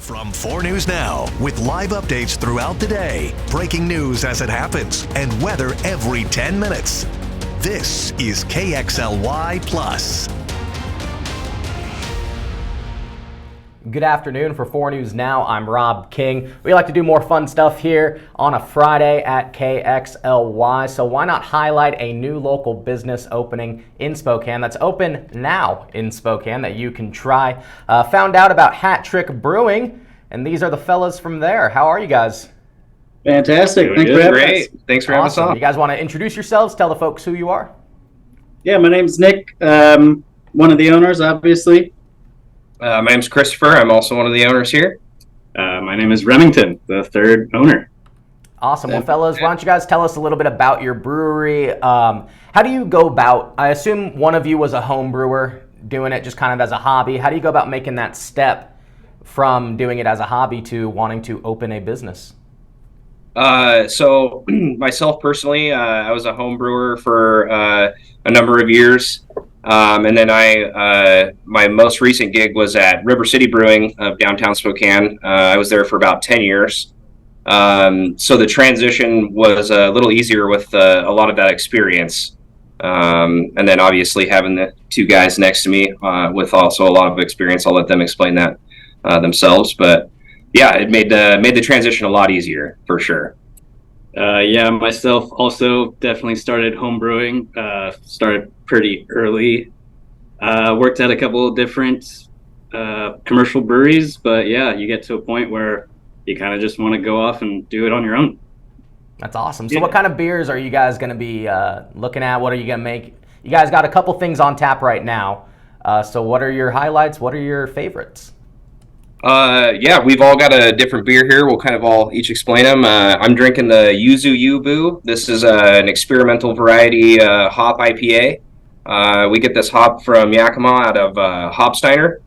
From 4 News Now, with live updates throughout the day, breaking news as it happens, and weather every 10 minutes. This is KXLY Plus. Good afternoon. For 4 News Now, I'm Rob King. We like to do more fun stuff here on a Friday at KXLY, so why not highlight a new local business opening in Spokane that's open now in Spokane that you can try. Found out about Hat Trick Brewing, and these are the fellas from there. How are you guys? Fantastic. Thanks for having us. Thanks for having us on. You guys want to introduce yourselves? Tell the folks who you are. Yeah, my name's Nick. One of the owners, obviously. My name's Christopher. I'm also one of the owners here. My name is Remington, the third owner. Awesome. Well, fellas, why don't you guys tell us a little bit about your brewery? How do you go about, I assume one of you was a home brewer, doing it just kind of as a hobby. How do you go about making that step from doing it as a hobby to wanting to open a business? So myself personally, I was a home brewer for a number of years. And then my most recent gig was at River City Brewing of downtown Spokane. I was there for about 10 years. So the transition was a little easier with a lot of that experience. And then obviously having the two guys next to me with also a lot of experience, I'll let them explain that themselves. But yeah, it made the transition a lot easier for sure. Yeah, myself also definitely started home brewing. Started pretty early. Worked at a couple of different commercial breweries, but yeah, you get to a point where you kind of just want to go off and do it on your own. That's awesome. So what kind of beers are you guys going to be looking at? What are you going to make? You guys got a couple things on tap right now. So what are your highlights? What are your favorites? Yeah, we've all got a different beer here. We'll kind of all each explain them. I'm drinking the Yuzu Yubu. This is an experimental variety hop IPA. We get this hop from Yakima out of Hopsteiner.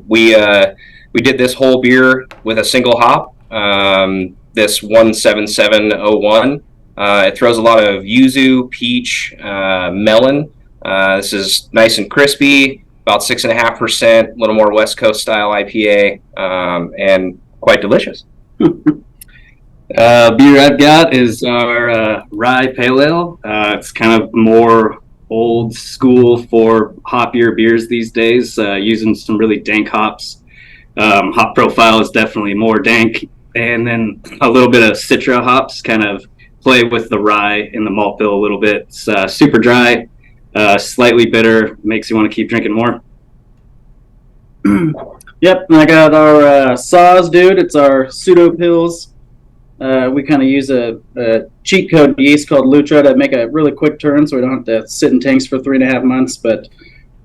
We did this whole beer with a single hop, this 17701. It throws a lot of yuzu, peach, melon. This is nice and crispy. About 6.5%, a little more West Coast style IPA, and quite delicious. Beer I've got is our rye pale ale. It's kind of more old school for hoppier beers these days, using some really dank hops. Hop profile is definitely more dank, and then a little bit of citra hops kind of play with the rye in the malt bill a little bit. It's super dry. Slightly bitter, makes you want to keep drinking more. Yep, and I got our Saws, dude. It's our pseudo pills. We kind of use a cheat code yeast called Lutra to make a really quick turn, so we don't have to sit in tanks for 3.5 months. But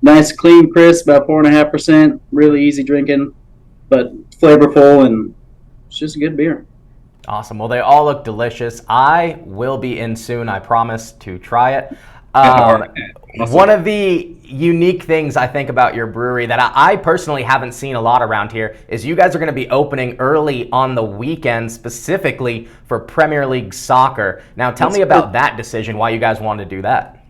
nice, clean, crisp, about 4.5%. Really easy drinking, but flavorful, and it's just a good beer. Awesome. Well, they all look delicious. I will be in soon, I promise, to try it. One of the unique things I think about your brewery that I personally haven't seen a lot around here is you guys are going to be opening early on the weekend, specifically for Premier League soccer. Now, tell me about that decision, why you guys wanted to do that.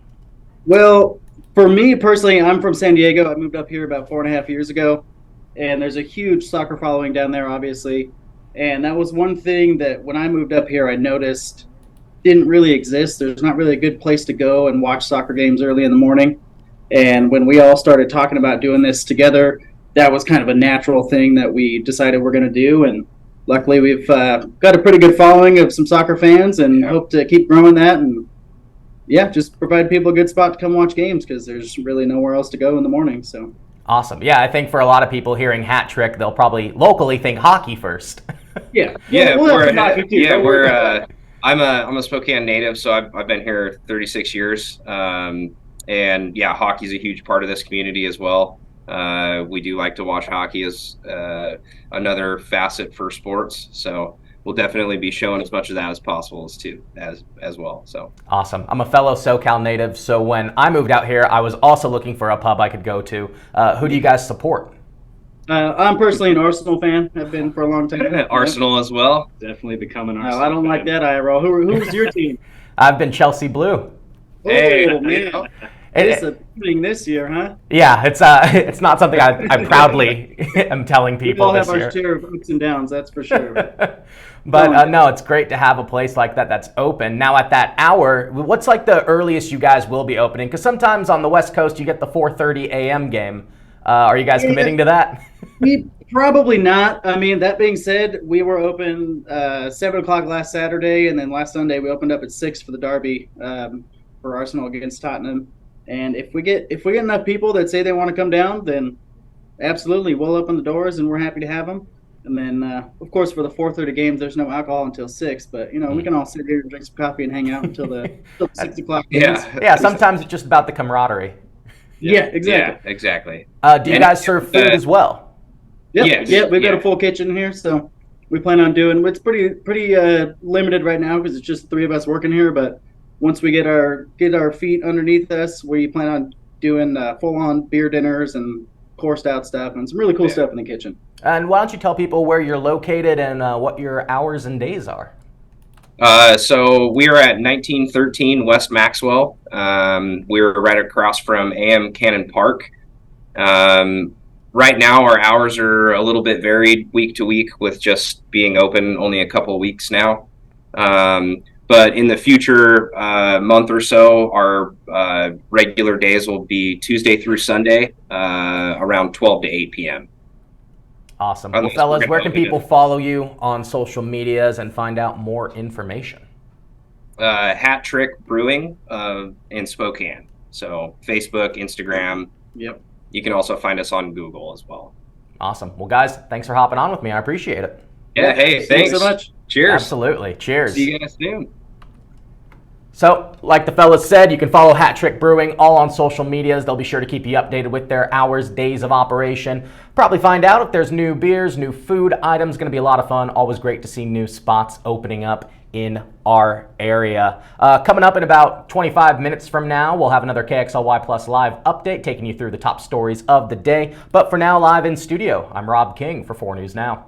Well, for me personally, I'm from San Diego. I moved up here about 4.5 years ago, and there's a huge soccer following down there, obviously. And that was one thing that when I moved up here, I noticed didn't really exist. There's not really a good place to go and watch soccer games early in the morning. And when we all started talking about doing this together, that was kind of a natural thing that we decided we're going to do. And luckily we've got a pretty good following of some soccer fans, and hope to keep growing that. And yeah, just provide people a good spot to come watch games, because there's really nowhere else to go in the morning. So awesome. Yeah, I think for a lot of people hearing Hat Trick, they'll probably locally think hockey first. Yeah. I'm a Spokane native, so I've been here 36 years. And yeah, hockey's a huge part of this community as well. We do like to watch hockey as another facet for sports. So we'll definitely be showing as much of that as possible as well. So awesome. I'm a fellow SoCal native, so when I moved out here, I was also looking for a pub I could go to. Who do you guys support? I'm personally an Arsenal fan. I've been for a long time. Arsenal as well. Definitely become an Arsenal No, I don't fan. like that, IRL. Who's your team? I've been Chelsea Blue. Hey, man. Disappointing this year, huh? Yeah, it's not something I proudly am telling We people all this have our year. share of ups and downs, that's for sure. But no, it's great to have a place like that that's open. Now at that hour, what's like the earliest you guys will be opening? Because sometimes on the West Coast you get the 4:30 a.m. game. Are you guys committing to that? We probably not. I mean, that being said, we were open 7 o'clock last Saturday, and then last Sunday we opened up at 6 for the derby for Arsenal against Tottenham. And if we get enough people that say they want to come down, then absolutely we'll open the doors, and we're happy to have them. And then, of course, for the 4:30 games, there's no alcohol until 6. But we can all sit here and drink some coffee and hang out until the 6 o'clock games. Yeah, sometimes it's just about the camaraderie. Yeah, exactly. Yeah, exactly. Do you guys serve food as well? Yep. Yes, Yeah, we've got yeah. a full kitchen here, so we plan on doing. It's pretty limited right now because it's just the 3 of us working here. But once we get our feet underneath us, we plan on doing full-on beer dinners and coursed out stuff and some really cool stuff in the kitchen. And why don't you tell people where you're located and what your hours and days are? So we are at 1913 West Maxwell. We're right across from AM Cannon Park. Right now, our hours are a little bit varied week to week with just being open only a couple of weeks now. But in the future month or so, our regular days will be Tuesday through Sunday around 12 to 8 p.m. Awesome. Well, fellas, where can people follow you on social medias and find out more information? Hat Trick Brewing in Spokane. So Facebook, Instagram. Yep. You can also find us on Google as well. Awesome. Well, guys, thanks for hopping on with me. I appreciate it. Yeah, hey, Thanks thanks so much. Cheers. Absolutely. Cheers. See you guys soon. So, like the fellas said, you can follow Hat Trick Brewing all on social medias. They'll be sure to keep you updated with their hours, days of operation. Probably find out if there's new beers, new food items. Going to be a lot of fun. Always great to see new spots opening up in our area. Coming up in about 25 minutes from now, we'll have another KXLY Plus live update taking you through the top stories of the day. But for now, live in studio, I'm Rob King for 4 News Now.